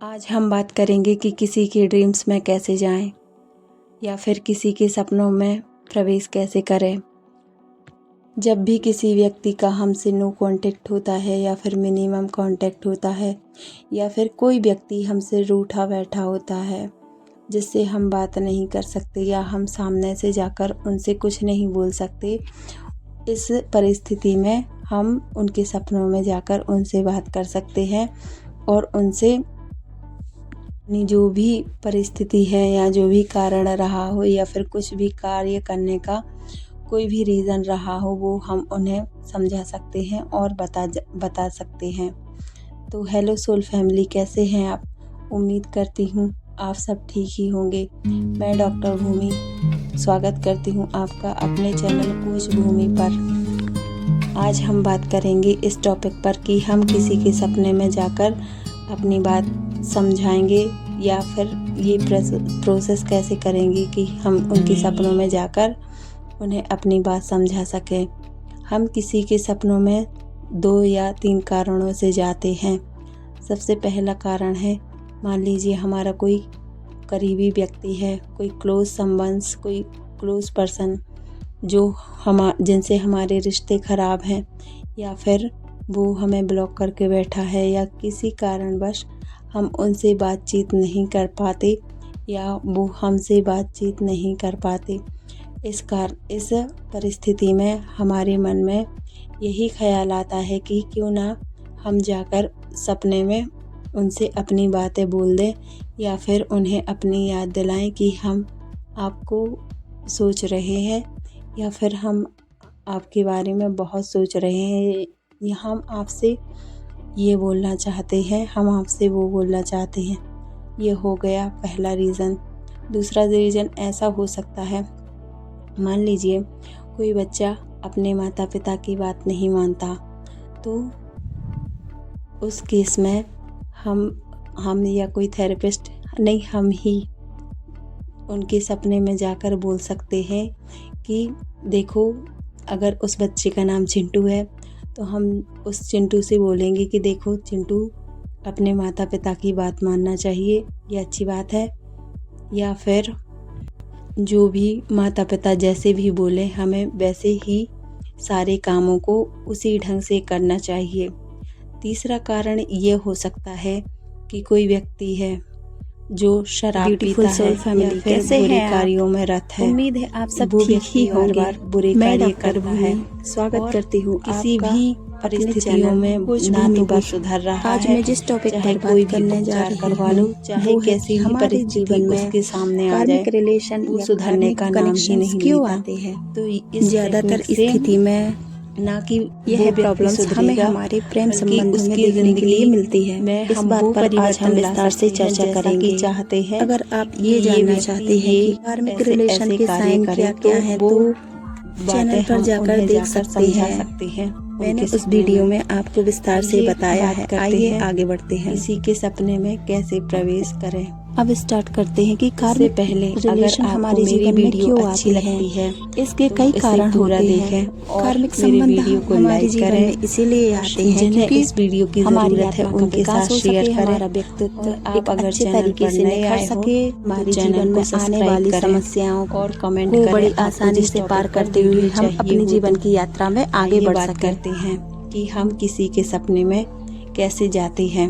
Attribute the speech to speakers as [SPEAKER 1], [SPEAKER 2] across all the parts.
[SPEAKER 1] आज हम बात करेंगे कि किसी के ड्रीम्स में कैसे जाएं या फिर किसी के सपनों में प्रवेश कैसे करें। जब भी किसी व्यक्ति का हमसे नो कांटेक्ट होता है या फिर मिनिमम कांटेक्ट होता है या फिर कोई व्यक्ति हमसे रूठा बैठा होता है जिससे हम बात नहीं कर सकते या हम सामने से जाकर उनसे कुछ नहीं बोल सकते, इस परिस्थिति में हम उनके सपनों में जाकर उनसे बात कर सकते हैं और उनसे जो भी परिस्थिति है या जो भी कारण रहा हो या फिर कुछ भी कार्य करने का कोई भी रीज़न रहा हो वो हम उन्हें समझा सकते हैं और बता सकते हैं। तो हेलो सोल फैमिली, कैसे हैं आप? उम्मीद करती हूँ आप सब ठीक ही होंगे। मैं डॉक्टर भूमि स्वागत करती हूँ आपका अपने चैनल कोच भूमि पर। आज हम बात करेंगे इस टॉपिक पर कि हम किसी के सपने में जाकर अपनी बात समझाएंगे या फिर ये प्रोसेस कैसे करेंगे कि हम उनके सपनों में जाकर उन्हें अपनी बात समझा सकें। हम किसी के सपनों में 2 या 3 कारणों से जाते हैं। सबसे पहला कारण है, मान लीजिए हमारा कोई करीबी व्यक्ति है, कोई क्लोज संबंध, कोई क्लोज पर्सन जो जिनसे हमारे रिश्ते ख़राब हैं या फिर वो हमें ब्लॉक करके बैठा है या किसी कारणवश हम उनसे बातचीत नहीं कर पाते या वो हमसे बातचीत नहीं कर पाते। इस परिस्थिति में हमारे मन में यही ख्याल आता है कि क्यों ना हम जाकर सपने में उनसे अपनी बातें बोल दें या फिर उन्हें अपनी याद दिलाएं कि हम आपको सोच रहे हैं या फिर हम आपके बारे में बहुत सोच रहे हैं या हम आपसे ये बोलना चाहते हैं, हम आपसे वो बोलना चाहते हैं। ये हो गया पहला रीज़न। दूसरा रीज़न ऐसा हो सकता है, मान लीजिए कोई बच्चा अपने माता पिता की बात नहीं मानता, तो उस केस में हम या कोई थेरेपिस्ट नहीं, हम ही उनके सपने में जाकर बोल सकते हैं कि देखो, अगर उस बच्चे का नाम चिंटू है तो हम उस चिंटू से बोलेंगे कि देखो चिंटू, अपने माता पिता की बात मानना चाहिए, ये अच्छी बात है। या फिर जो भी माता पिता जैसे भी बोले हमें वैसे ही सारे कामों को उसी ढंग से करना चाहिए। तीसरा कारण ये हो सकता है कि कोई व्यक्ति है जो शराब पीता है या फिर बुरे कार्यों में रत है।
[SPEAKER 2] उम्मीद है आप सब
[SPEAKER 1] वो
[SPEAKER 2] ठीक ही
[SPEAKER 1] व्यक्ति
[SPEAKER 2] होंगे।
[SPEAKER 1] बार बुरे
[SPEAKER 2] मैं
[SPEAKER 1] कार्य
[SPEAKER 2] डॉक्टर
[SPEAKER 1] करता है।
[SPEAKER 2] स्वागत करती हूँ
[SPEAKER 1] किसी
[SPEAKER 2] आपका
[SPEAKER 1] भी
[SPEAKER 2] अपने
[SPEAKER 1] परिस्थितियों
[SPEAKER 2] चैनल
[SPEAKER 1] में
[SPEAKER 2] कोच
[SPEAKER 1] ना
[SPEAKER 2] भूमि
[SPEAKER 1] तो
[SPEAKER 2] पर।
[SPEAKER 1] वो सुधर रहा
[SPEAKER 2] आज
[SPEAKER 1] है,
[SPEAKER 2] मैं जिस टॉपिक
[SPEAKER 1] चाहे
[SPEAKER 2] पर
[SPEAKER 1] कोई
[SPEAKER 2] बात
[SPEAKER 1] भी
[SPEAKER 2] करने जा
[SPEAKER 1] उपचार
[SPEAKER 2] रही
[SPEAKER 1] करवा लो,
[SPEAKER 2] हूँ
[SPEAKER 1] चाहे
[SPEAKER 2] वो है
[SPEAKER 1] कैसी भी
[SPEAKER 2] हमारे
[SPEAKER 1] परिस्थिति
[SPEAKER 2] जीवन में
[SPEAKER 1] उसके सामने आ जाए,
[SPEAKER 2] कार्मिक रिलेशन
[SPEAKER 1] वो
[SPEAKER 2] या
[SPEAKER 1] सुधरने
[SPEAKER 2] कार्मिक
[SPEAKER 1] का नाम ही
[SPEAKER 2] कनेक्शंस
[SPEAKER 1] नहीं
[SPEAKER 2] क्यों
[SPEAKER 1] लेता।
[SPEAKER 2] आते हैं।
[SPEAKER 1] तो इस
[SPEAKER 2] ज्यादातर
[SPEAKER 1] टेक्निक से
[SPEAKER 2] स्थिति में
[SPEAKER 1] ना कि
[SPEAKER 2] यह
[SPEAKER 1] वो व्यक्ति
[SPEAKER 2] प्रॉब्लम्स हमें
[SPEAKER 1] सुधरेगा,
[SPEAKER 2] हमारे प्रेम
[SPEAKER 1] बल्कि
[SPEAKER 2] संबंधों में
[SPEAKER 1] उसकी
[SPEAKER 2] देखने के
[SPEAKER 1] जिंदगी
[SPEAKER 2] लिए मिलती है।
[SPEAKER 1] में
[SPEAKER 2] इस
[SPEAKER 1] हम
[SPEAKER 2] बात
[SPEAKER 1] वो
[SPEAKER 2] पर आज हम
[SPEAKER 1] परिवर्तन ला
[SPEAKER 2] विस्तार से
[SPEAKER 1] सकते हैं
[SPEAKER 2] चर्चा
[SPEAKER 1] जैसा
[SPEAKER 2] करेंगे।
[SPEAKER 1] कि चाहते हैं।
[SPEAKER 2] अगर आप
[SPEAKER 1] कि
[SPEAKER 2] ये जानना
[SPEAKER 1] व्यक्ति
[SPEAKER 2] चाहते हैं कि कार्मिक रिलेशन के साइन क्या क्या है तो चैनल पर जाकर देख सकते हैं। मैंने उस वीडियो में आपको विस्तार से बताया है। आइए आगे बढ़ते हैं।
[SPEAKER 1] किसी के सपने में कैसे प्रवेश करें।
[SPEAKER 2] अब स्टार्ट करते हैं कि कार्मिक
[SPEAKER 1] पहले
[SPEAKER 2] रिलेशन
[SPEAKER 1] अगर
[SPEAKER 2] हमारे
[SPEAKER 1] मेरी
[SPEAKER 2] जीवन में
[SPEAKER 1] वीडियो
[SPEAKER 2] क्यों
[SPEAKER 1] अच्छी
[SPEAKER 2] आते
[SPEAKER 1] लगती है
[SPEAKER 2] हैं। इसके
[SPEAKER 1] तो
[SPEAKER 2] कई
[SPEAKER 1] इसे
[SPEAKER 2] कारण
[SPEAKER 1] पूरा
[SPEAKER 2] होते
[SPEAKER 1] देखें
[SPEAKER 2] हैं।
[SPEAKER 1] और
[SPEAKER 2] कार्मिक
[SPEAKER 1] मेरे
[SPEAKER 2] संबंध
[SPEAKER 1] वीडियो को
[SPEAKER 2] हमारे
[SPEAKER 1] लाइक
[SPEAKER 2] जीवन
[SPEAKER 1] करें।
[SPEAKER 2] में इसीलिए आते हैं
[SPEAKER 1] जिन्हें
[SPEAKER 2] क्योंकि
[SPEAKER 1] इस वीडियो की
[SPEAKER 2] हमारी
[SPEAKER 1] जरूरत है
[SPEAKER 2] आत्मा का
[SPEAKER 1] उनके
[SPEAKER 2] विकास
[SPEAKER 1] साथ
[SPEAKER 2] हो
[SPEAKER 1] शेयर
[SPEAKER 2] सके,
[SPEAKER 1] करें।
[SPEAKER 2] हमारा व्यक्तित्व
[SPEAKER 1] और आप
[SPEAKER 2] एक
[SPEAKER 1] अगर
[SPEAKER 2] अच्छे
[SPEAKER 1] चैनल
[SPEAKER 2] तरीके
[SPEAKER 1] पर
[SPEAKER 2] से
[SPEAKER 1] नए
[SPEAKER 2] निखर
[SPEAKER 1] आए हो
[SPEAKER 2] सके,
[SPEAKER 1] तो
[SPEAKER 2] हमारे
[SPEAKER 1] चैनल
[SPEAKER 2] जीवन
[SPEAKER 1] को
[SPEAKER 2] में आने
[SPEAKER 1] सब्सक्राइब
[SPEAKER 2] वाली
[SPEAKER 1] करें
[SPEAKER 2] समस्याओं
[SPEAKER 1] और कमेंट
[SPEAKER 2] को
[SPEAKER 1] करें
[SPEAKER 2] बड़ी
[SPEAKER 1] आपको
[SPEAKER 2] आसानी
[SPEAKER 1] जिस
[SPEAKER 2] से
[SPEAKER 1] टॉपिक
[SPEAKER 2] पार
[SPEAKER 1] पर
[SPEAKER 2] करते हुए
[SPEAKER 1] वीडियो
[SPEAKER 2] हम
[SPEAKER 1] चाहिए
[SPEAKER 2] अपने
[SPEAKER 1] हो।
[SPEAKER 2] जीवन
[SPEAKER 1] तो
[SPEAKER 2] की यात्रा में आगे
[SPEAKER 1] आइए
[SPEAKER 2] बढ़
[SPEAKER 1] बात
[SPEAKER 2] सकें।
[SPEAKER 1] करते हैं कि हम किसी के सपने में कैसे जाते हैं।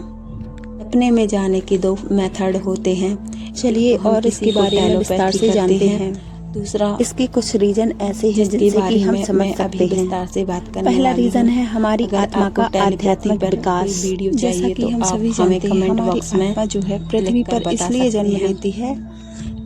[SPEAKER 1] सपने में जाने के 2 मेथड होते हैं।
[SPEAKER 2] चलिए
[SPEAKER 1] तो हम
[SPEAKER 2] और
[SPEAKER 1] किसी
[SPEAKER 2] इसके
[SPEAKER 1] को
[SPEAKER 2] बारे में विस्तार
[SPEAKER 1] टेलोपैथी
[SPEAKER 2] से
[SPEAKER 1] करते
[SPEAKER 2] जानते
[SPEAKER 1] हैं।
[SPEAKER 2] हैं।
[SPEAKER 1] दूसरा
[SPEAKER 2] इसके कुछ रीजन ऐसे हैं
[SPEAKER 1] जिसके
[SPEAKER 2] जिनसे कि
[SPEAKER 1] बारे
[SPEAKER 2] हम
[SPEAKER 1] में
[SPEAKER 2] समझ
[SPEAKER 1] मैं
[SPEAKER 2] सकते
[SPEAKER 1] अभी
[SPEAKER 2] हैं।
[SPEAKER 1] विस्तार से बात करने
[SPEAKER 2] पहला
[SPEAKER 1] वाली
[SPEAKER 2] रीजन
[SPEAKER 1] हूँ।
[SPEAKER 2] है हमारी
[SPEAKER 1] अगर
[SPEAKER 2] आत्मा
[SPEAKER 1] आपको
[SPEAKER 2] का
[SPEAKER 1] टेलीपैथी
[SPEAKER 2] आध्यात्मिक
[SPEAKER 1] पर
[SPEAKER 2] विकास।
[SPEAKER 1] कोई वीडियो
[SPEAKER 2] जैसा
[SPEAKER 1] चाहिए
[SPEAKER 2] कि
[SPEAKER 1] तो
[SPEAKER 2] हम
[SPEAKER 1] आप
[SPEAKER 2] सभी
[SPEAKER 1] हमें
[SPEAKER 2] जानते हैं,
[SPEAKER 1] कमेंट
[SPEAKER 2] हमारी
[SPEAKER 1] बॉक्स में
[SPEAKER 2] आत्मा जो है पृथ्वी
[SPEAKER 1] लिखकर
[SPEAKER 2] पर
[SPEAKER 1] बता
[SPEAKER 2] इसलिए
[SPEAKER 1] सकते
[SPEAKER 2] जन्म
[SPEAKER 1] हैं।
[SPEAKER 2] लेती है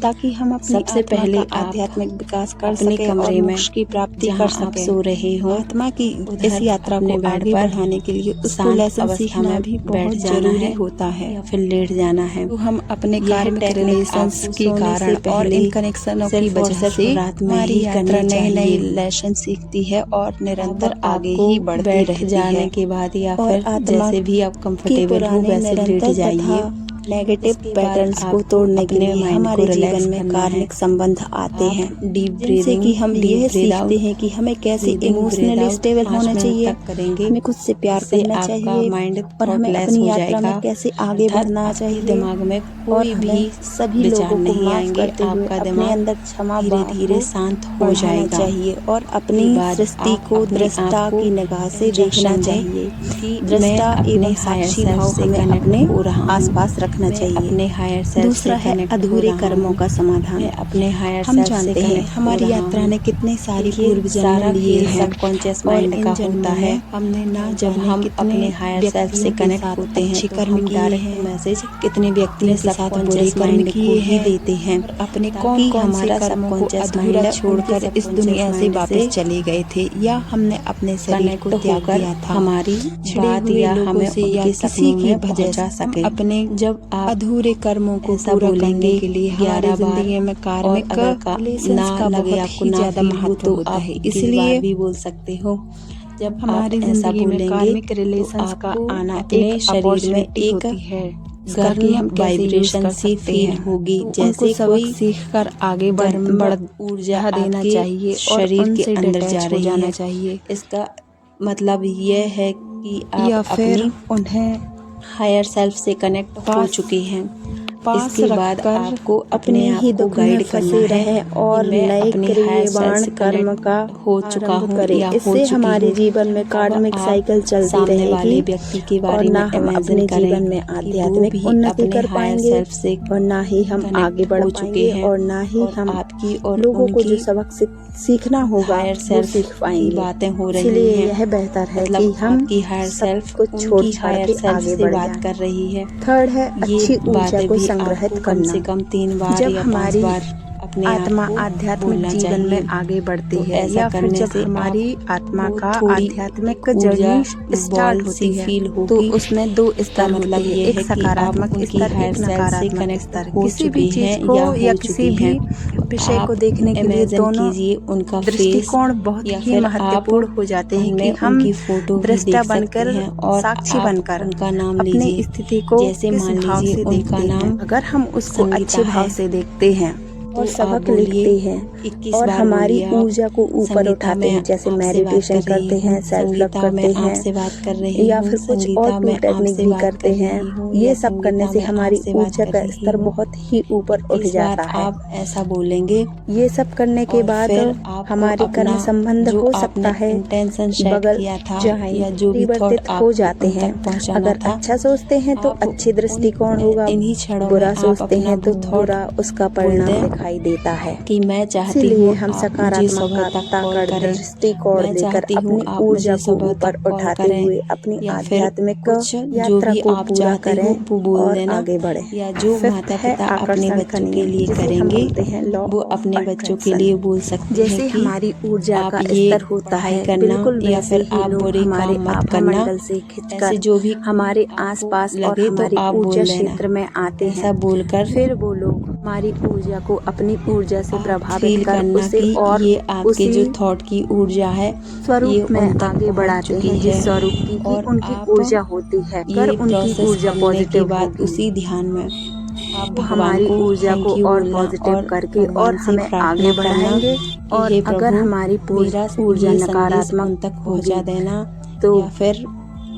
[SPEAKER 2] ताकि हम अपनी
[SPEAKER 1] सबसे
[SPEAKER 2] आत्मा
[SPEAKER 1] पहले
[SPEAKER 2] का
[SPEAKER 1] आप
[SPEAKER 2] आध्यात्मिक विकास कर
[SPEAKER 1] अपने
[SPEAKER 2] सके और
[SPEAKER 1] कमरे में
[SPEAKER 2] मोक्ष की प्राप्ति
[SPEAKER 1] जहाँ
[SPEAKER 2] कर
[SPEAKER 1] आप
[SPEAKER 2] सके।
[SPEAKER 1] सो रहे हो
[SPEAKER 2] आत्मा की
[SPEAKER 1] उधर
[SPEAKER 2] इस यात्रा
[SPEAKER 1] अपने
[SPEAKER 2] को
[SPEAKER 1] बेड
[SPEAKER 2] आगे
[SPEAKER 1] पर
[SPEAKER 2] बढ़ाने के लिए उसको
[SPEAKER 1] शांत
[SPEAKER 2] लेसन
[SPEAKER 1] अवस्था
[SPEAKER 2] सीखना
[SPEAKER 1] में
[SPEAKER 2] भी
[SPEAKER 1] बैठ
[SPEAKER 2] बहुत
[SPEAKER 1] जाना
[SPEAKER 2] जरूरी
[SPEAKER 1] है
[SPEAKER 2] होता है।
[SPEAKER 1] या फिर लेट जाना है।
[SPEAKER 2] तो हम अपने
[SPEAKER 1] यह
[SPEAKER 2] कार्मिक
[SPEAKER 1] टेक्निक
[SPEAKER 2] रिलेशंस
[SPEAKER 1] आपको
[SPEAKER 2] के
[SPEAKER 1] सोने
[SPEAKER 2] कारण
[SPEAKER 1] से
[SPEAKER 2] और
[SPEAKER 1] पहले
[SPEAKER 2] इन कनेक्शनों की
[SPEAKER 1] सिर्फ और
[SPEAKER 2] वजह
[SPEAKER 1] सिर्फ
[SPEAKER 2] से
[SPEAKER 1] रात में
[SPEAKER 2] हमारी
[SPEAKER 1] ही
[SPEAKER 2] यात्रा
[SPEAKER 1] करनी
[SPEAKER 2] नए नए
[SPEAKER 1] चाहिए।
[SPEAKER 2] रिलेशन सीखती है और निरंतर
[SPEAKER 1] अब
[SPEAKER 2] आगे
[SPEAKER 1] आपको
[SPEAKER 2] ही बढ़ती
[SPEAKER 1] बैठ
[SPEAKER 2] रहती
[SPEAKER 1] जाने
[SPEAKER 2] है।
[SPEAKER 1] के बाद या
[SPEAKER 2] और
[SPEAKER 1] फिर
[SPEAKER 2] आत्मा
[SPEAKER 1] जैसे भी आप
[SPEAKER 2] के
[SPEAKER 1] कंफर्टेबल हो
[SPEAKER 2] पुराने
[SPEAKER 1] वैसे लेट
[SPEAKER 2] निरंतर
[SPEAKER 1] जाइए।
[SPEAKER 2] तथा नेगेटिव पैटर्न्स को तोड़ने के लिए हमारे जीवन में कार्मिक संबंध आते हैं।
[SPEAKER 1] डीप
[SPEAKER 2] जिनसे कि हम ये सीखते हैं कि हमें कैसे इमोशनली स्टेबल होना चाहिए, हमें खुद से प्यार करना चाहिए और हमें अपनी यात्रा में कैसे आगे बढ़ना चाहिए।
[SPEAKER 1] दिमाग में
[SPEAKER 2] और
[SPEAKER 1] कोई भी
[SPEAKER 2] हमें सभी लोगों को
[SPEAKER 1] नहीं
[SPEAKER 2] माफ
[SPEAKER 1] आएंगे।
[SPEAKER 2] करते हुए
[SPEAKER 1] आपका
[SPEAKER 2] अपने
[SPEAKER 1] दिमाग
[SPEAKER 2] अंदर क्षमा
[SPEAKER 1] धीरे धीरे शांत हो जाएगा
[SPEAKER 2] चाहिए और अपनी सृष्टि को दृष्टा की निगाह से देखना चाहिए। दृष्टा एवं साक्षी भाव हमें अपने आसपास रखना चाहिए।
[SPEAKER 1] अपने हायर सेल्फ
[SPEAKER 2] दूसरा है अधूरे कर्मों का समाधान।
[SPEAKER 1] अपने हायर
[SPEAKER 2] हम जानते हैं हमारी यात्रा ने कितने सारी पूर्व जन्म लिए हैं।
[SPEAKER 1] सबकॉन्शियस माइंड का होता है।
[SPEAKER 2] हमने ना
[SPEAKER 1] जब हम अपने हायर सेल्फ से कनेक्ट होते हैं तो
[SPEAKER 2] कर्म
[SPEAKER 1] हम
[SPEAKER 2] किए हैं।
[SPEAKER 1] मैसेज कितने व्यक्तियों के साथ बुरे कर्म किए हैं देते हैं।
[SPEAKER 2] अपने कौन
[SPEAKER 1] हमारा सबकॉन्शियस माइंड
[SPEAKER 2] छोड़कर इस दुनिया से वापस चले गए थे, या हमने अपने शरीर को त्याग दिया था।
[SPEAKER 1] हमारी बात या हमें
[SPEAKER 2] किसी की वजह
[SPEAKER 1] जा सके।
[SPEAKER 2] अपने
[SPEAKER 1] जब आप
[SPEAKER 2] अधूरे कर्मों को पूरा करने के लिए हमारी जिंदगी में कार्मिक रिलेशंस का बहुत ही ज्यादा महत्व होता है। इसलिए
[SPEAKER 1] भी बोल सकते हो। जब
[SPEAKER 2] हमारी जिंदगी में कार्मिक रिलेशंस का आना
[SPEAKER 1] अपने शरीर में एक
[SPEAKER 2] है
[SPEAKER 1] करके हम वाइब्रेशन से फील होगी। जैसे कोई
[SPEAKER 2] सीख कर आगे बढ़
[SPEAKER 1] ऊर्जा
[SPEAKER 2] देना चाहिए,
[SPEAKER 1] शरीर के अंदर जा रही
[SPEAKER 2] जाना
[SPEAKER 1] है।
[SPEAKER 2] चाहिए।
[SPEAKER 1] इसका मतलब यह है कि आप
[SPEAKER 2] या फिर
[SPEAKER 1] अपनी
[SPEAKER 2] उन्हें
[SPEAKER 1] हायर सेल्फ से कनेक्ट हो चुके हैं।
[SPEAKER 2] पास
[SPEAKER 1] इसके बाद आपको अपने आप को गाइड करना है
[SPEAKER 2] और नए क्रियावान कर्म का
[SPEAKER 1] हो चुका हूँ या
[SPEAKER 2] इससे हमारे जीवन में कार्मिक साइकिल चलती रहेगी
[SPEAKER 1] व्यक्ति के
[SPEAKER 2] और
[SPEAKER 1] बारे
[SPEAKER 2] ना
[SPEAKER 1] में
[SPEAKER 2] हम अपने जीवन में आध्यात्मिक उन्नति कर पाएंगे और ना ही हम आगे बढ़ पाएंगे और ना ही हम
[SPEAKER 1] आपकी और
[SPEAKER 2] लोगों को जो सबक सीखना होगा वो सीख पाएंगे।
[SPEAKER 1] बातें हो रही
[SPEAKER 2] इसलिए
[SPEAKER 1] हैं।
[SPEAKER 2] यह बेहतर है कि हम
[SPEAKER 1] हायर सेल्फ
[SPEAKER 2] को छोड़ छाड़ के आगे बढ़
[SPEAKER 1] बात कर रही है।
[SPEAKER 2] थर्ड है अच्छी ऊर्जा को संग्रहित
[SPEAKER 1] कम
[SPEAKER 2] करना।
[SPEAKER 1] से कम 3 बार
[SPEAKER 2] जब
[SPEAKER 1] या 5
[SPEAKER 2] हमारी
[SPEAKER 1] बार अपने
[SPEAKER 2] आत्मा
[SPEAKER 1] आप को
[SPEAKER 2] आध्यात्मिक
[SPEAKER 1] बोलना
[SPEAKER 2] जीवन
[SPEAKER 1] चाहिए।
[SPEAKER 2] में आगे बढ़ती
[SPEAKER 1] तो
[SPEAKER 2] है
[SPEAKER 1] ऐसा
[SPEAKER 2] या फिर
[SPEAKER 1] करने
[SPEAKER 2] जब
[SPEAKER 1] से
[SPEAKER 2] हमारी आत्मा
[SPEAKER 1] आपको
[SPEAKER 2] का
[SPEAKER 1] थोड़ी
[SPEAKER 2] आध्यात्मिक
[SPEAKER 1] ऊर्जा
[SPEAKER 2] जर्नी स्टार्ट
[SPEAKER 1] बॉल
[SPEAKER 2] होती
[SPEAKER 1] सी
[SPEAKER 2] है
[SPEAKER 1] फील
[SPEAKER 2] तो
[SPEAKER 1] होगी।
[SPEAKER 2] उसमें 2 स्तर
[SPEAKER 1] मतलब
[SPEAKER 2] होते हैं,
[SPEAKER 1] ये
[SPEAKER 2] एक
[SPEAKER 1] है कि
[SPEAKER 2] सकारात्मक
[SPEAKER 1] आप उनकी
[SPEAKER 2] स्तर,
[SPEAKER 1] हायर
[SPEAKER 2] एक
[SPEAKER 1] सेल्फ से
[SPEAKER 2] नकारात्मक
[SPEAKER 1] कनेक्ट
[SPEAKER 2] स्तर।
[SPEAKER 1] हो
[SPEAKER 2] किसी भी
[SPEAKER 1] चुकी
[SPEAKER 2] चीज
[SPEAKER 1] हैं
[SPEAKER 2] को
[SPEAKER 1] या
[SPEAKER 2] या
[SPEAKER 1] हो
[SPEAKER 2] किसी
[SPEAKER 1] चुकी
[SPEAKER 2] भी
[SPEAKER 1] हैं।
[SPEAKER 2] विषय को
[SPEAKER 1] आप
[SPEAKER 2] देखने के लिए
[SPEAKER 1] इमेजिन
[SPEAKER 2] दोनों
[SPEAKER 1] कीजिए उनका
[SPEAKER 2] दृष्टिकोण
[SPEAKER 1] फेस
[SPEAKER 2] बहुत
[SPEAKER 1] या
[SPEAKER 2] ही
[SPEAKER 1] फिर
[SPEAKER 2] महत्वपूर्ण
[SPEAKER 1] आप
[SPEAKER 2] हो जाते हैं कि
[SPEAKER 1] उनमें
[SPEAKER 2] हम
[SPEAKER 1] उनकी फोटो भी
[SPEAKER 2] दृष्टा
[SPEAKER 1] देख सकते
[SPEAKER 2] बनकर
[SPEAKER 1] हैं और
[SPEAKER 2] साक्षी
[SPEAKER 1] आप
[SPEAKER 2] बनकर
[SPEAKER 1] उनका नाम
[SPEAKER 2] अपनी
[SPEAKER 1] लीजिए।
[SPEAKER 2] स्थिति को
[SPEAKER 1] जैसे
[SPEAKER 2] किस
[SPEAKER 1] मान
[SPEAKER 2] भाव
[SPEAKER 1] लीजिए
[SPEAKER 2] से
[SPEAKER 1] उनका
[SPEAKER 2] देखते हैं।
[SPEAKER 1] नाम
[SPEAKER 2] अगर हम उसको
[SPEAKER 1] संगीता
[SPEAKER 2] अच्छे भाव
[SPEAKER 1] है
[SPEAKER 2] से देखते हैं और
[SPEAKER 1] तो
[SPEAKER 2] सबक
[SPEAKER 1] आप बोलिए
[SPEAKER 2] लिखते हैं
[SPEAKER 1] 21
[SPEAKER 2] और
[SPEAKER 1] बार
[SPEAKER 2] हमारी
[SPEAKER 1] बोलिए आप,
[SPEAKER 2] ऊर्जा को ऊपर
[SPEAKER 1] संगीता
[SPEAKER 2] उठाते
[SPEAKER 1] मैं
[SPEAKER 2] हैं, जैसे
[SPEAKER 1] आपसे
[SPEAKER 2] मेडिटेशन
[SPEAKER 1] बात कर रही
[SPEAKER 2] करते हैं,
[SPEAKER 1] हूँ,
[SPEAKER 2] सेल्फ लव
[SPEAKER 1] संगीता
[SPEAKER 2] करते
[SPEAKER 1] मैं
[SPEAKER 2] हैं
[SPEAKER 1] आपसे बात कर रही
[SPEAKER 2] या
[SPEAKER 1] हूँ,
[SPEAKER 2] फिर कुछ
[SPEAKER 1] संगीता
[SPEAKER 2] और
[SPEAKER 1] मैं
[SPEAKER 2] टेक्निक
[SPEAKER 1] आपसे
[SPEAKER 2] भी
[SPEAKER 1] बात
[SPEAKER 2] करते
[SPEAKER 1] कर
[SPEAKER 2] हैं।
[SPEAKER 1] रही हूँ,
[SPEAKER 2] ये
[SPEAKER 1] या
[SPEAKER 2] सब करने
[SPEAKER 1] संगीता
[SPEAKER 2] से
[SPEAKER 1] मैं
[SPEAKER 2] हमारी
[SPEAKER 1] आपसे बात
[SPEAKER 2] ऊर्जा
[SPEAKER 1] कर
[SPEAKER 2] का
[SPEAKER 1] रही
[SPEAKER 2] स्तर
[SPEAKER 1] हूँ।
[SPEAKER 2] बहुत ही ऊपर उठ
[SPEAKER 1] 21
[SPEAKER 2] जाता
[SPEAKER 1] बार
[SPEAKER 2] है।
[SPEAKER 1] आप ऐसा बोलेंगे।
[SPEAKER 2] ये सब करने के
[SPEAKER 1] और
[SPEAKER 2] बाद
[SPEAKER 1] फिर आपको
[SPEAKER 2] हमारे कर्म
[SPEAKER 1] अपना
[SPEAKER 2] संबंध
[SPEAKER 1] जो
[SPEAKER 2] हो
[SPEAKER 1] आपने
[SPEAKER 2] सकता है
[SPEAKER 1] इंटेंशन सेट
[SPEAKER 2] बगल
[SPEAKER 1] किया था
[SPEAKER 2] जाए,
[SPEAKER 1] या जो भी थॉट
[SPEAKER 2] परिवर्तित हो
[SPEAKER 1] आपको
[SPEAKER 2] जाते
[SPEAKER 1] उन
[SPEAKER 2] हैं।
[SPEAKER 1] तक पहुंचाना
[SPEAKER 2] अगर
[SPEAKER 1] था,
[SPEAKER 2] अच्छा सोचते हैं तो
[SPEAKER 1] आप
[SPEAKER 2] अच्छे दृष्टिकोण
[SPEAKER 1] उन
[SPEAKER 2] होगा,
[SPEAKER 1] इन्हीं क्षणों में
[SPEAKER 2] बुरा
[SPEAKER 1] आप
[SPEAKER 2] सोचते
[SPEAKER 1] अपना
[SPEAKER 2] हैं तो
[SPEAKER 1] वो थॉट
[SPEAKER 2] बुरा उसका
[SPEAKER 1] बोल
[SPEAKER 2] परिणाम
[SPEAKER 1] दें
[SPEAKER 2] दिखाई देता है।
[SPEAKER 1] कि मैं चाहती
[SPEAKER 2] इसीलिए
[SPEAKER 1] हूँ
[SPEAKER 2] हम
[SPEAKER 1] आप मुझे सुबह तक
[SPEAKER 2] सकारात्मकता
[SPEAKER 1] कॉल
[SPEAKER 2] का
[SPEAKER 1] करें।
[SPEAKER 2] दृष्टिकोण
[SPEAKER 1] मैं
[SPEAKER 2] लेकर
[SPEAKER 1] चाहती हूँ
[SPEAKER 2] अपनी
[SPEAKER 1] आप
[SPEAKER 2] ऊर्जा
[SPEAKER 1] मुझे
[SPEAKER 2] को
[SPEAKER 1] सुबह
[SPEAKER 2] ऊपर
[SPEAKER 1] तक कॉल
[SPEAKER 2] उठाते
[SPEAKER 1] करें,
[SPEAKER 2] हुए अपनी
[SPEAKER 1] या फिर
[SPEAKER 2] आध्यात्मिक
[SPEAKER 1] कुछ जो
[SPEAKER 2] यात्रा
[SPEAKER 1] भी
[SPEAKER 2] को
[SPEAKER 1] आप
[SPEAKER 2] पूरा
[SPEAKER 1] चाहते
[SPEAKER 2] करें
[SPEAKER 1] हो वो बोल
[SPEAKER 2] और
[SPEAKER 1] देना।
[SPEAKER 2] आगे बढ़े।
[SPEAKER 1] या जो
[SPEAKER 2] फिफ्थ
[SPEAKER 1] माता
[SPEAKER 2] है
[SPEAKER 1] पिता अपने
[SPEAKER 2] आकर्षण का
[SPEAKER 1] बच्चों के
[SPEAKER 2] नियम,
[SPEAKER 1] लिए
[SPEAKER 2] जिसे हम
[SPEAKER 1] करेंगे
[SPEAKER 2] बोलते हैं लॉ
[SPEAKER 1] वो
[SPEAKER 2] ऑफ
[SPEAKER 1] अपने बच्चों के
[SPEAKER 2] अट्रैक्शन।
[SPEAKER 1] लिए बोल सकते
[SPEAKER 2] जैसे
[SPEAKER 1] हैं कि
[SPEAKER 2] हमारी ऊर्जा
[SPEAKER 1] आप
[SPEAKER 2] का
[SPEAKER 1] ये
[SPEAKER 2] स्तर होता
[SPEAKER 1] पढ़ाई
[SPEAKER 2] है,
[SPEAKER 1] करना
[SPEAKER 2] बिल्कुल
[SPEAKER 1] या
[SPEAKER 2] वैसे
[SPEAKER 1] फिर
[SPEAKER 2] ही
[SPEAKER 1] आप
[SPEAKER 2] लोग
[SPEAKER 1] बुरे
[SPEAKER 2] हमारे
[SPEAKER 1] काम मत
[SPEAKER 2] आभा
[SPEAKER 1] करना।
[SPEAKER 2] मंडल से
[SPEAKER 1] ऐसे
[SPEAKER 2] खिंचकर
[SPEAKER 1] जो भी
[SPEAKER 2] हमारे
[SPEAKER 1] आपको
[SPEAKER 2] आसपास और
[SPEAKER 1] लगे तो
[SPEAKER 2] हमारी
[SPEAKER 1] आप
[SPEAKER 2] ऊर्जा
[SPEAKER 1] बोल देना।
[SPEAKER 2] क्षेत्र में आते
[SPEAKER 1] ऐसा
[SPEAKER 2] हैं।
[SPEAKER 1] बोलकर
[SPEAKER 2] फिर वो लोग हमारी ऊर्जा को अपनी ऊर्जा से
[SPEAKER 1] आप
[SPEAKER 2] प्रभावित
[SPEAKER 1] फील
[SPEAKER 2] कर
[SPEAKER 1] करना
[SPEAKER 2] उसे
[SPEAKER 1] कि
[SPEAKER 2] और
[SPEAKER 1] ये आपके
[SPEAKER 2] उसी
[SPEAKER 1] जो थॉट की ऊर्जा है ये
[SPEAKER 2] स्वरूप में
[SPEAKER 1] उन तक
[SPEAKER 2] आगे
[SPEAKER 1] पहुंच
[SPEAKER 2] बढ़ाते
[SPEAKER 1] चुकी
[SPEAKER 2] हैं
[SPEAKER 1] है।
[SPEAKER 2] जिस स्वरूप की
[SPEAKER 1] और
[SPEAKER 2] उनकी
[SPEAKER 1] आप
[SPEAKER 2] ऊर्जा होती है।
[SPEAKER 1] ये
[SPEAKER 2] अगर उनकी
[SPEAKER 1] प्रोसेस
[SPEAKER 2] ऊर्जा
[SPEAKER 1] करने के
[SPEAKER 2] पॉजिटिव
[SPEAKER 1] बाद
[SPEAKER 2] होगी
[SPEAKER 1] उसी ध्यान में आप
[SPEAKER 2] वो
[SPEAKER 1] भगवान
[SPEAKER 2] हमारी
[SPEAKER 1] को
[SPEAKER 2] ऊर्जा को
[SPEAKER 1] थैंक यू
[SPEAKER 2] और
[SPEAKER 1] बोलना
[SPEAKER 2] पॉजिटिव
[SPEAKER 1] और
[SPEAKER 2] करके और
[SPEAKER 1] भगवान से
[SPEAKER 2] हमें
[SPEAKER 1] प्रार्थना
[SPEAKER 2] आगे
[SPEAKER 1] करना
[SPEAKER 2] बढ़ाएंगे।
[SPEAKER 1] कि
[SPEAKER 2] और
[SPEAKER 1] हे
[SPEAKER 2] अगर
[SPEAKER 1] प्रभु
[SPEAKER 2] हमारी
[SPEAKER 1] मेरा
[SPEAKER 2] ऊर्जा
[SPEAKER 1] ये संदेश उन
[SPEAKER 2] नकारात्मक
[SPEAKER 1] तक पहुंचा
[SPEAKER 2] होगी
[SPEAKER 1] देना,
[SPEAKER 2] तो
[SPEAKER 1] या फिर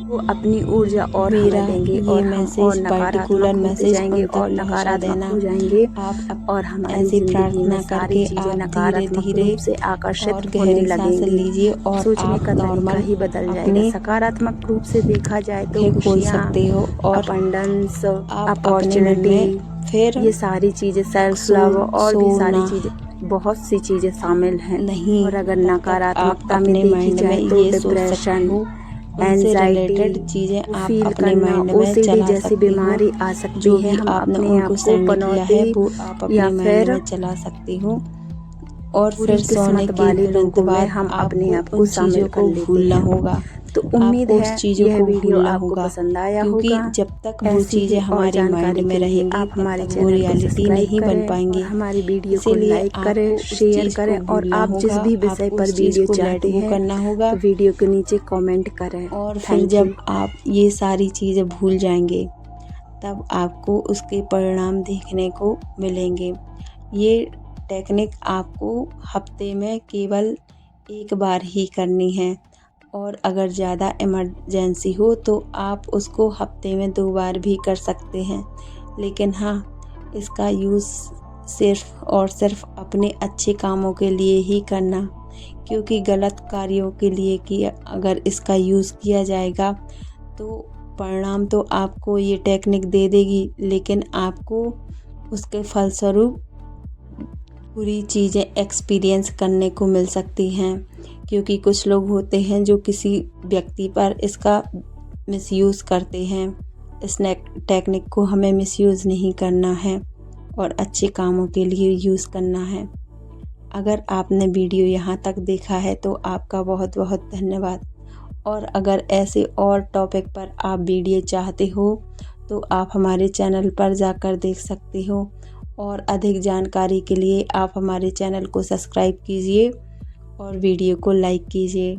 [SPEAKER 2] वो अपनी ऊर्जा और
[SPEAKER 1] मेरा
[SPEAKER 2] हमें देंगे
[SPEAKER 1] ये
[SPEAKER 2] और हम और
[SPEAKER 1] मैसेज
[SPEAKER 2] नकारात्मक
[SPEAKER 1] पर्टिकुलर
[SPEAKER 2] होते
[SPEAKER 1] मैसेज
[SPEAKER 2] जाएंगे
[SPEAKER 1] उन
[SPEAKER 2] और
[SPEAKER 1] तक पहुंचा
[SPEAKER 2] नकारात्मक
[SPEAKER 1] देना।
[SPEAKER 2] हो जाएंगे
[SPEAKER 1] आप
[SPEAKER 2] और हमारी
[SPEAKER 1] ऐसी
[SPEAKER 2] जिंदगी में
[SPEAKER 1] प्रार्थना
[SPEAKER 2] सारी
[SPEAKER 1] करके
[SPEAKER 2] चीजें
[SPEAKER 1] आप धीरे
[SPEAKER 2] नकारात्मक
[SPEAKER 1] धीरे
[SPEAKER 2] रूप से आकर्षित
[SPEAKER 1] और
[SPEAKER 2] होने
[SPEAKER 1] गहरी सांस
[SPEAKER 2] लगेंगी।
[SPEAKER 1] लीजिए और
[SPEAKER 2] सोचने
[SPEAKER 1] आप
[SPEAKER 2] का तरीका
[SPEAKER 1] नॉर्मल
[SPEAKER 2] ही बदल जाएगा।
[SPEAKER 1] अपनी
[SPEAKER 2] सकारात्मक रूप से देखा जाए तो
[SPEAKER 1] आंखें खोल
[SPEAKER 2] खुशियाँ,
[SPEAKER 1] सकते हो और
[SPEAKER 2] अबंडेंस,
[SPEAKER 1] आप अपने मन
[SPEAKER 2] अपॉर्चुनिटी,
[SPEAKER 1] में फिर
[SPEAKER 2] ये सारी चीजें, सेल्फ लव और भी सारी
[SPEAKER 1] सोना
[SPEAKER 2] चीजें, बहुत सी चीजें शामिल हैं।
[SPEAKER 1] नहीं,
[SPEAKER 2] और अगर
[SPEAKER 1] तब तक
[SPEAKER 2] नकारात्मकता
[SPEAKER 1] आप
[SPEAKER 2] में
[SPEAKER 1] अपने
[SPEAKER 2] देखी
[SPEAKER 1] माइंड
[SPEAKER 2] जाए
[SPEAKER 1] में
[SPEAKER 2] तो
[SPEAKER 1] ये सोच सकते
[SPEAKER 2] डिप्रेशन,
[SPEAKER 1] हो, उनसे
[SPEAKER 2] एंजाइटी,
[SPEAKER 1] रिलेटेड चीजें आप
[SPEAKER 2] फील
[SPEAKER 1] अपने
[SPEAKER 2] करना,
[SPEAKER 1] माइंड में
[SPEAKER 2] ओसीडी
[SPEAKER 1] चला
[SPEAKER 2] जैसी
[SPEAKER 1] सकते हो।
[SPEAKER 2] बीमारी आ सकती
[SPEAKER 1] जो
[SPEAKER 2] है।
[SPEAKER 1] भी
[SPEAKER 2] हम
[SPEAKER 1] आपने
[SPEAKER 2] अपने आप
[SPEAKER 1] उनको
[SPEAKER 2] को
[SPEAKER 1] सेंड किया है
[SPEAKER 2] पनौती
[SPEAKER 1] वो आप अपने
[SPEAKER 2] या
[SPEAKER 1] माइंड
[SPEAKER 2] फिर
[SPEAKER 1] में चला सकती हो। और
[SPEAKER 2] बुरी
[SPEAKER 1] फिर सोने
[SPEAKER 2] किस्मत
[SPEAKER 1] के
[SPEAKER 2] वाले
[SPEAKER 1] तुरंत
[SPEAKER 2] लोगों में
[SPEAKER 1] बाद
[SPEAKER 2] हम अपने आप
[SPEAKER 1] आपको
[SPEAKER 2] को
[SPEAKER 1] उन
[SPEAKER 2] शामिल
[SPEAKER 1] चीज़ों
[SPEAKER 2] कर
[SPEAKER 1] को
[SPEAKER 2] लेते
[SPEAKER 1] भूलना
[SPEAKER 2] हैं।
[SPEAKER 1] होगा।
[SPEAKER 2] तो उम्मीद
[SPEAKER 1] आपको
[SPEAKER 2] है
[SPEAKER 1] उस चीज़ों
[SPEAKER 2] यह
[SPEAKER 1] को
[SPEAKER 2] वीडियो
[SPEAKER 1] भूलना
[SPEAKER 2] आपको
[SPEAKER 1] होगा,
[SPEAKER 2] पसंद आया
[SPEAKER 1] क्योंकि
[SPEAKER 2] होगा।
[SPEAKER 1] जब तक वो
[SPEAKER 2] ऐसी ही
[SPEAKER 1] चीज़ें
[SPEAKER 2] और
[SPEAKER 1] हमारे माइंड
[SPEAKER 2] जानकारी
[SPEAKER 1] में
[SPEAKER 2] के लिए
[SPEAKER 1] रहेंगी
[SPEAKER 2] आप
[SPEAKER 1] तब
[SPEAKER 2] हमारे
[SPEAKER 1] तक वो
[SPEAKER 2] चैनल को
[SPEAKER 1] रियलिटी
[SPEAKER 2] सब्सक्राइब
[SPEAKER 1] नहीं बन
[SPEAKER 2] करें और
[SPEAKER 1] पाएंगी।
[SPEAKER 2] हमारी वीडियो को
[SPEAKER 1] इसीलिए
[SPEAKER 2] लाइक करें,
[SPEAKER 1] आपको उस
[SPEAKER 2] शेयर
[SPEAKER 1] चीज़
[SPEAKER 2] करें
[SPEAKER 1] को
[SPEAKER 2] और
[SPEAKER 1] भूलना
[SPEAKER 2] आप जिस
[SPEAKER 1] होगा,
[SPEAKER 2] भी विषय
[SPEAKER 1] आपको
[SPEAKER 2] पर
[SPEAKER 1] उस चीज़
[SPEAKER 2] वीडियो
[SPEAKER 1] को
[SPEAKER 2] चाहते
[SPEAKER 1] लेट गो
[SPEAKER 2] हैं
[SPEAKER 1] करना होगा।
[SPEAKER 2] तो वीडियो के नीचे कमेंट करें।
[SPEAKER 1] और फिर जब आप ये सारी चीज़ें भूल जाएंगे तब आपको उसके परिणाम देखने को मिलेंगे। ये टेक्निक आपको हफ्ते में केवल एक बार ही करनी है और अगर ज़्यादा इमरजेंसी हो तो आप उसको हफ्ते में 2 बार भी कर सकते हैं। लेकिन हाँ, इसका यूज़ सिर्फ़ और सिर्फ़ अपने अच्छे कामों के लिए ही करना, क्योंकि गलत कार्यों के लिए कि अगर इसका यूज़ किया जाएगा तो परिणाम तो आपको ये टेक्निक दे देगी, लेकिन आपको उसके फलस्वरूप बुरी चीज़ें एक्सपीरियंस करने को मिल सकती हैं। क्योंकि कुछ लोग होते हैं जो किसी व्यक्ति पर इसका मिसयूज़ करते हैं। इस टेक्निक को हमें मिसयूज़ नहीं करना है और अच्छे कामों के लिए यूज़ करना है। अगर आपने वीडियो यहाँ तक देखा है तो आपका बहुत बहुत धन्यवाद। और अगर ऐसे और टॉपिक पर आप वीडियो चाहते हो तो आप हमारे चैनल पर जाकर देख सकते हो और अधिक जानकारी के लिए आप हमारे चैनल को सब्सक्राइब कीजिए और वीडियो को लाइक कीजिए।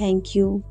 [SPEAKER 1] Thank you.